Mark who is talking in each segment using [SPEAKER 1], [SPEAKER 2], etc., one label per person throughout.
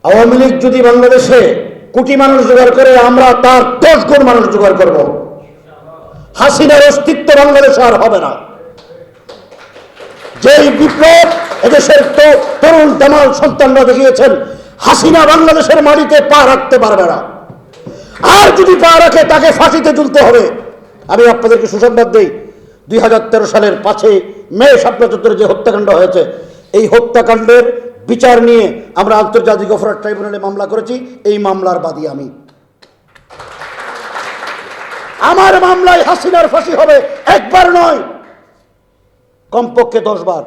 [SPEAKER 1] আওয়ামী লীগ যদি বাংলাদেশে কোটি মানুষ জোগাড় করে, আমরা তার 10 গুণ মানুষ জোগাড় করব। হাসিনার অস্তিত্ব বাংলাদেশে আর হবে না। যেই বিপ্লব এদেশের তরুণ দামাল সন্তানরা দেখিয়েছেন, হাসিনা বাংলাদেশের মাটিতে পা রাখতে পারবে না। আর যদি পা রাখে, তাকে ফাঁসিতে ঝুলতে হবে। আমি আপনাদেরকে সুসংবাদ দেই, 2013 সালের 5 মে শাপলা চত্বরে যে হত্যাকাণ্ড হয়েছে, এই হত্যাকাণ্ডের বিচার নিয়ে আমরা আন্তর্জাতিক অপরাধ ট্রাইব্যুনালে মামলা করেছি। এই মামলার বাদী আমি। আমার মামলায় হাসিনার ফাঁসি হবে, একবার নয়, কমপক্ষে 10 বার।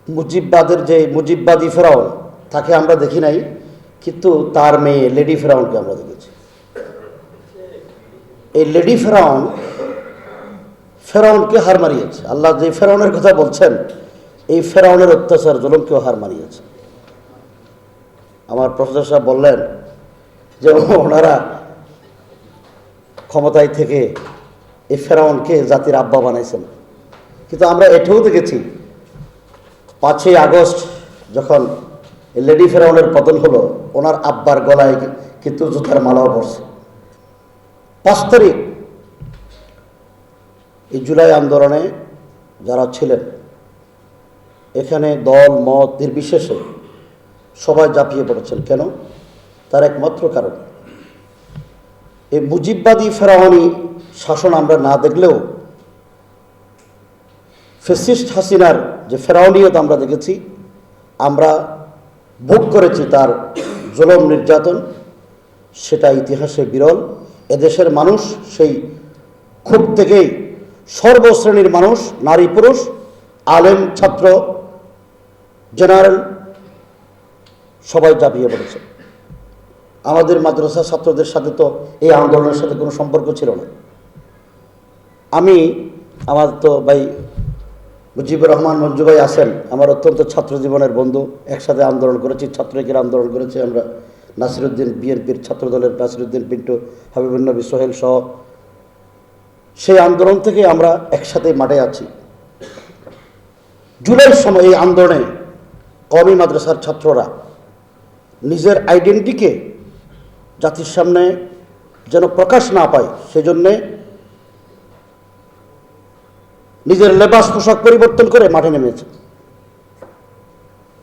[SPEAKER 1] মুজিববাদের যে মুজিববাদী ফেরাউন, তাকে আমরা দেখি নাই, কিন্তু তার মেয়ে লেডি ফেরাউনকে আমরা দেখেছি। এই লেডি ফেরাউনকে হার মারিয়েছে। আল্লাহ যে ফেরাউনের কথা বলছেন, এই ফেরাউনের অত্যাচার জুলুমকেও হার মারিয়েছে। আমার প্রফেসর সাহেব বললেন যে ওনারা ক্ষমতায় থেকে এই ফেরাউনকে জাতির আব্বা বানাইছেন। কিন্তু আমরা এটাও দেখেছি, 5ই আগস্ট যখন লেডি ফেরাউনের পতন হলো, ওনার আব্বার গলায় কিন্তু জুতার মালাও পড়ছে। 5 তারিখ এই জুলাই আন্দোলনে যারা ছিলেন, এখানে দল মত নির্বিশেষে সবাই ঝাঁপিয়ে পড়েছেন। কেন? তার একমাত্র কারণ, এই মুজিববাদী ফেরাউনি শাসন আমরা না দেখলেও ফ্যাসিস্ট হাসিনার যে ফেরাউনিয়ত আমরা দেখেছি, আমরা ভোগ করেছি তার জুলুম নির্যাতন, সেটা ইতিহাসে বিরল। এদেশের মানুষ সেই ক্ষোভ থেকেই সর্বশ্রেণীর মানুষ, নারী পুরুষ, আলেম ছাত্র জেনারেল সবাই ঝাঁপিয়ে পড়েছে। আমাদের মাদ্রাসা ছাত্রদের সাথে তো এই আন্দোলনের সাথে কোনো সম্পর্ক ছিল না। আমার তো ভাই মুজিবুর রহমান মঞ্জু ভাই আছেন, আমার অত্যন্ত ছাত্র জীবনের বন্ধু। একসাথে আন্দোলন করেছি, ছাত্রলীগের আন্দোলন করেছি আমরা, নাসিরউদ্দিন বিএনপির ছাত্রদলের নাসিরউদ্দিন পিন্টু, হাবিবুন নবী সোহেল সহ। সেই আন্দোলন থেকে আমরা একসাথে মাঠে আছি। জুলাইয়ের সময় এই আন্দোলনে কওমি মাদ্রাসার ছাত্ররা নিজের আইডেন্টিটিকে জাতির সামনে যেন প্রকাশ না পায়, সেজন্যে নিজের লেবাস পোশাক পরিবর্তন করে মাঠে নেমেছে।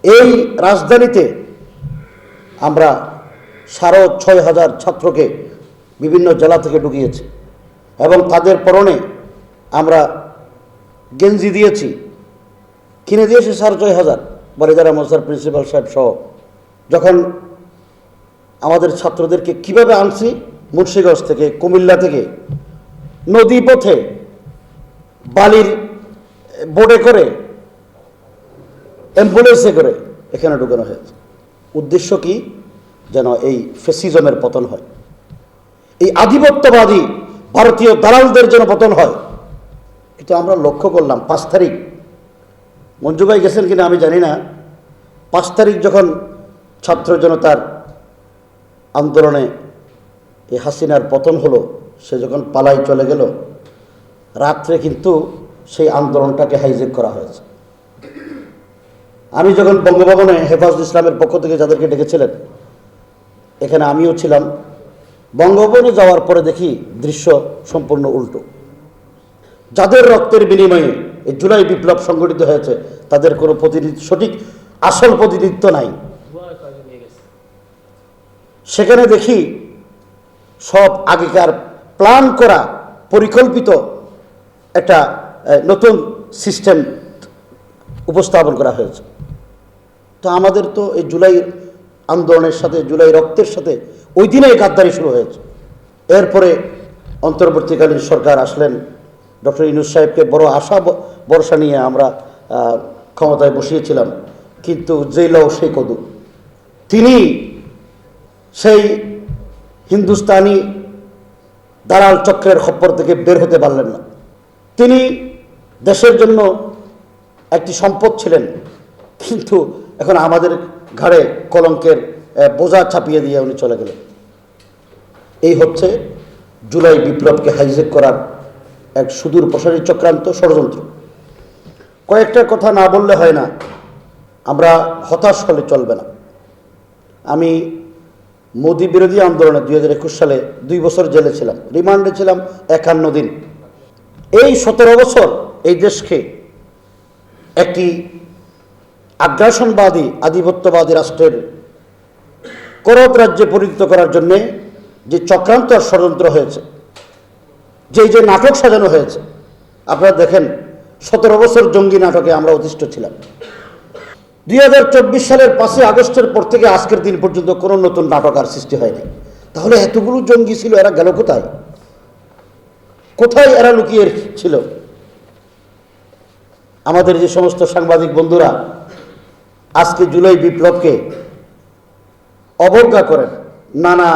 [SPEAKER 1] এই রাজধানীতে আমরা 6,500 ছাত্রকে বিভিন্ন জেলা থেকে ঢুকিয়েছি এবং তাদের পরনে আমরা গেঞ্জি দিয়েছি, কিনে দিয়েছি 6,500। বারিদারা মৌজার প্রিন্সিপাল সাহেব সহ। যখন আমাদের ছাত্রদেরকে কিভাবে আনছি, মুন্সিগঞ্জ থেকে, কুমিল্লা থেকে, নদী পথে বালির বোটে করে, অ্যাম্বুলেন্সে করে এখানে ঢুকানো হয়েছে। উদ্দেশ্য কি? যেন এই ফ্যাসিজমের পতন হয়, এই আধিপত্যবাদী ভারতীয় দালালদের যেন পতন হয়। কিন্তু আমরা লক্ষ্য করলাম 5 তারিখ, মঞ্জু ভাই গেছেন কিনা আমি জানি না, 5 তারিখ যখন ছাত্র জনতার আন্দোলনে এই হাসিনার পতন হলো, সে যখন পালাই চলে গেল, রাত্রে কিন্তু সেই আন্দোলনটাকে হাইজ্যাক করা হয়েছে। আমি যখন বঙ্গভবনে হেফাজুল ইসলামের পক্ষ থেকে যাদেরকে ডেকেছিলেন, এখানে আমিও ছিলাম। বঙ্গভবনে যাওয়ার পরে দেখি দৃশ্য সম্পূর্ণ উল্টো। যাদের রক্তের বিনিময়ে এই জুলাই বিপ্লব সংগঠিত হয়েছে, তাদের কোনো প্রতিনিধিত্ব, সঠিক আসল প্রতিনিধিত্ব নাই। সেখানে দেখি সব আগেকার প্ল্যান করা পরিকল্পিত একটা নতুন সিস্টেম উপস্থাপন করা হয়েছে। তো আমাদের তো এই জুলাই আন্দোলনের সাথে, জুলাই রক্তের সাথে ওই দিনেই গাদ্দারি শুরু হয়েছে। এরপরে অন্তর্বর্তীকালীন সরকার আসলেন, ডক্টর ইউনূস সাহেবকে বড় আশা ভরসা নিয়ে আমরা ক্ষমতায় বসিয়েছিলাম। কিন্তু যেই লও সেই কদু, তিনি সেই হিন্দুস্তানি দালাল চক্রের খপ্পর থেকে বের হতে পারলেন না। তিনি দেশের জন্য একটি সম্পদ ছিলেন, কিন্তু এখন আমাদের ঘাড়ে কলঙ্কের বোঝা চাপিয়ে দিয়ে উনি চলে গেলেন। এই হচ্ছে জুলাই বিপ্লবকে হাইজ্যাক করার এক সুদূর প্রসারী চক্রান্ত, ষড়যন্ত্র। কয়েকটা কথা না বললে হয় না। আমরা হতাশ হলে চলবে না। আমি মোদি বিরোধী আন্দোলনে 2021 সালে 2 বছর জেলে ছিলাম, রিমান্ডে ছিলাম 51 দিন। এই 17 বছর এই দেশকে একটি আগ্রাসনবাদী আধিপত্যবাদী রাষ্ট্রের করপ রাজ্যে পরিণত করার জন্যে যে চক্রান্ত আর ষড়যন্ত্র হয়েছে, যে নাটক সাজানো হয়েছে, আপনারা দেখেন 17 বছর জঙ্গি নাটকে আমরা অতিষ্ঠ ছিলাম। 2024 সালের 5 আগস্টের পর থেকে আজকের দিন পর্যন্ত কোনো নতুন নাটক আর সৃষ্টি হয়নি। তাহলে এতগুলো জঙ্গি ছিল, এরা গেল কোথায়? কোথায় এরা লুকিয়ে ছিল? আমাদের যে সমস্ত সাংবাদিক বন্ধুরা আজকে জুলাই বিপ্লবকে অবজ্ঞা করেন, নানা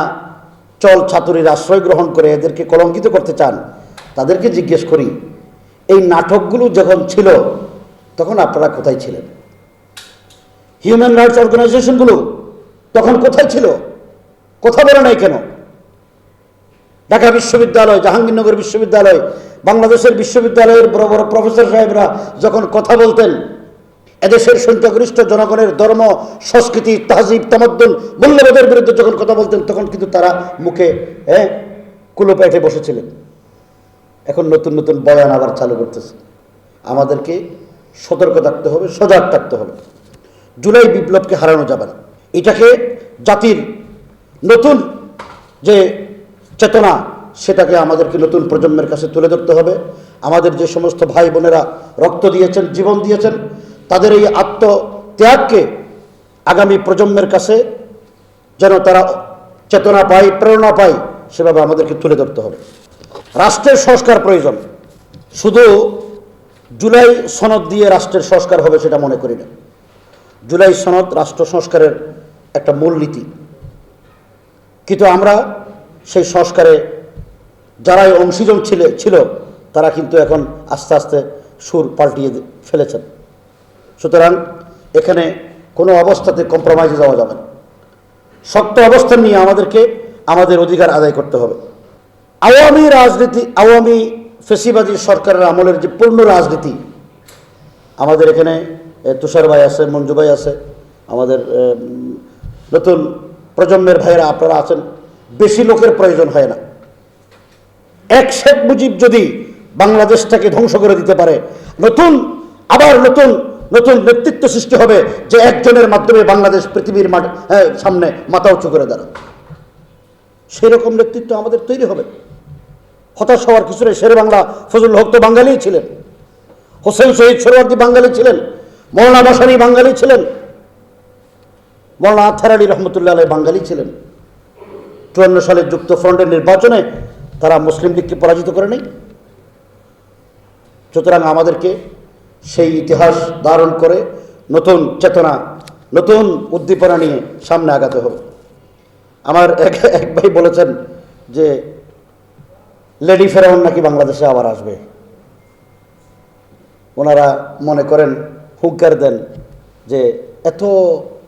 [SPEAKER 1] চল ছাত্রীর আশ্রয় গ্রহণ করে এদেরকে কলঙ্কিত করতে চান, তাদেরকে জিজ্ঞেস করি, এই নাটকগুলো যখন ছিল তখন আপনারা কোথায় ছিলেন? হিউম্যান রাইটস অর্গানাইজেশনগুলো তখন কোথায় ছিল? কথা বলে নাই কেন? ঢাকা বিশ্ববিদ্যালয়, জাহাঙ্গীরনগর বিশ্ববিদ্যালয়, বাংলাদেশের বিশ্ববিদ্যালয়ের বড় বড় প্রফেসর সাহেবরা যখন কথা বলতেন, এদেশের সংখ্যাগরিষ্ঠ জনগণের ধর্ম, সংস্কৃতি, তাহজিব, তামাদ্দুন, মূল্যবোধের বিরুদ্ধে যখন কথা বলতেন, তখন কিন্তু তারা মুখে কুলো পেটে বসেছিলেন। এখন নতুন নতুন বয়ান আবার চালু করতেছে। আমাদেরকে সতর্ক থাকতে হবে, সজাগ থাকতে হবে। জুলাই বিপ্লবকে হারানো যাবে না। এটাকে জাতির নতুন যে চেতনা, সেটাকে আমাদেরকে নতুন প্রজন্মের কাছে তুলে ধরতে হবে। আমাদের যে সমস্ত ভাই বোনেরা রক্ত দিয়েছেন, জীবন দিয়েছেন, তাদের এই আত্মত্যাগকে আগামী প্রজন্মের কাছে যেন তারা চেতনা পায়, প্রেরণা পায়, সেভাবে আমাদেরকে তুলে ধরতে হবে। রাষ্ট্রের সংস্কার প্রয়োজন। শুধু জুলাই সনদ দিয়ে রাষ্ট্রের সংস্কার হবে সেটা মনে করি না। জুলাই সনদ রাষ্ট্র সংস্কারের একটা মূলনীতি, কিন্তু আমরা সেই সংস্কারে যারাই অংশীজন ছিল তারা কিন্তু এখন আস্তে আস্তে সুর পাল্টিয়ে ফেলেছেন। সুতরাং এখানে কোনো অবস্থাতে কম্প্রোমাইজে যাওয়া যাবে না। শক্ত অবস্থান নিয়ে আমাদেরকে আমাদের অধিকার আদায় করতে হবে। আওয়ামী রাজনীতি, আওয়ামী ফেসিবাদী সরকারের আমলের যে পূর্ণ রাজনীতি, আমাদের এখানে তুষার ভাই আছে, মঞ্জু ভাই আছে, আমাদের নতুন প্রজন্মের ভাইয়েরা আপনারা আছেন। বেশি লোকের প্রয়োজন হয় না। এক শেখ মুজিব যদি বাংলাদেশটাকে ধ্বংস করে দিতে পারে, আবার নতুন নেতৃত্ব সৃষ্টি হবে, যে একজনের মাধ্যমে বাংলাদেশ পৃথিবীর সামনে মাথা উঁচু করে দাঁড়াবে। সেরকম নেতৃত্ব আমাদের তৈরি হবে। হতাশ হওয়ার কিছু নেই। শেরে বাংলা ফজলুল হক তো বাঙালিই ছিলেন, হোসেন শহীদ সোহরাওয়ার্দী বাঙালি ছিলেন, মৌলানা ভাসানী বাঙালি ছিলেন, মৌলানা আত্তার আলী রহমতুল্লাহ আলাইহি বাঙালি ছিলেন। 54 সালের যুক্তফ্রন্টের নির্বাচনে তারা মুসলিম লীগকে পরাজিত করে নেই। সুতরাং আমাদেরকে সেই ইতিহাস ধারণ করে নতুন চেতনা, নতুন উদ্দীপনা নিয়ে সামনে আগাতে হবে। আমার এক ভাই বলেছেন যে লেডি ফেরাউন নাকি বাংলাদেশে আবার আসবে। ওনারা মনে করেন, হুঙ্কার দেন যে এত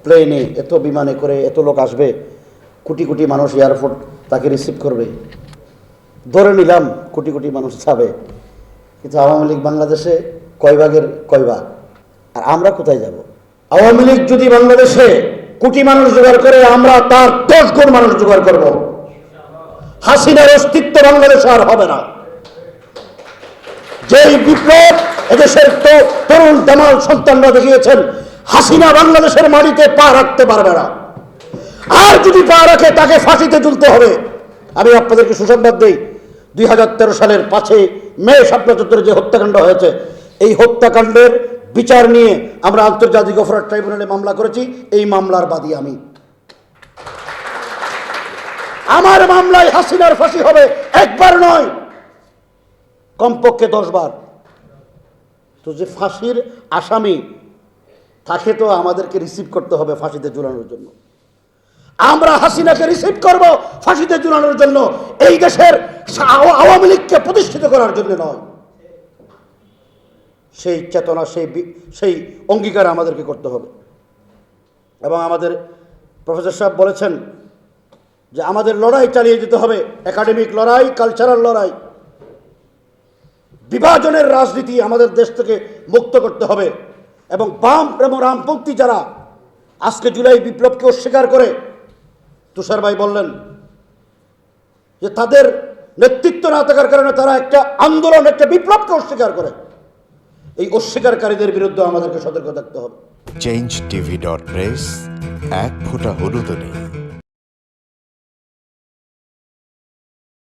[SPEAKER 1] প্লেনে, এত বিমানে করে এত লোক আসবে, কোটি কোটি মানুষ এয়ারপোর্ট তাকে রিসিভ করবে। ধরে নিলাম কোটি কোটি মানুষ যাবে, কিন্তু আওয়ামী লীগ বাংলাদেশে কয় ভাগের কয় ভাগ? আর আমরা কোথায় যাব? আওয়ামী লীগ যদি বাংলাদেশে কোটি মানুষ জোগাড় করে, আমরা তার 10 গুণ মানুষ জোগাড় করব। হাসিনার অস্তিত্ব বাংলাদেশে আর হবে না। যেই বিপ্লব এদেশের তরুণ দামাল সন্তানরা দেখিয়েছেন, হাসিনা বাংলাদেশের মাটিতে পা রাখতে পারবে না। আর যদি পা রাখে, তাকে ফাঁসিতে ঝুলতে হবে। আমি আপনাদেরকে সুসংবাদ দেই, 2013 সালের 5 মে শাপলা চত্বরে যে হত্যাকাণ্ড হয়েছে, এই হত্যাকাণ্ডের বিচার নিয়ে আমরা আন্তর্জাতিক অপরাধ ট্রাইব্যুনালে মামলা করেছি। এই মামলার বাদী আমি। আমার মামলায় হাসিনার ফাঁসি হবে, একবার নয়, কমপক্ষে 10 বার। তো যে ফাঁসির আসামি, তাকে তো আমাদেরকে রিসিভ করতে হবে ফাঁসিতে ঝুলানোর জন্য। আমরা হাসিনাকে রিসিভ করব ফাঁসিতে ঝুলানোর জন্য, এই দেশের আওয়ামী লীগকে প্রতিষ্ঠিত করার জন্য নয়। সেই চেতনা, সেই অঙ্গীকার আমাদেরকে করতে হবে। এবং আমাদের প্রফেসর সাহেব বলেছেন যে আমাদের লড়াই চালিয়ে যেতে হবে, একাডেমিক লড়াই, কালচারাল লড়াই। বিভাজনের রাজনীতি আমাদের দেশ থেকে মুক্ত করতে হবে এবং বাম এবং রামপন্থী যারা আজকে জুলাই বিপ্লবকে অস্বীকার করে, তুষার ভাই বললেন যে তাদের নেতৃত্ব না থাকার কারণে তারা একটা আন্দোলন, একটা বিপ্লবকে অস্বীকার করে, এই অস্বীকারীদের বিরুদ্ধে আমাদেরকে সতর্ক থাকতে হবে।
[SPEAKER 2] changeTV.press, এক ফোঁটা হলুদ নেই।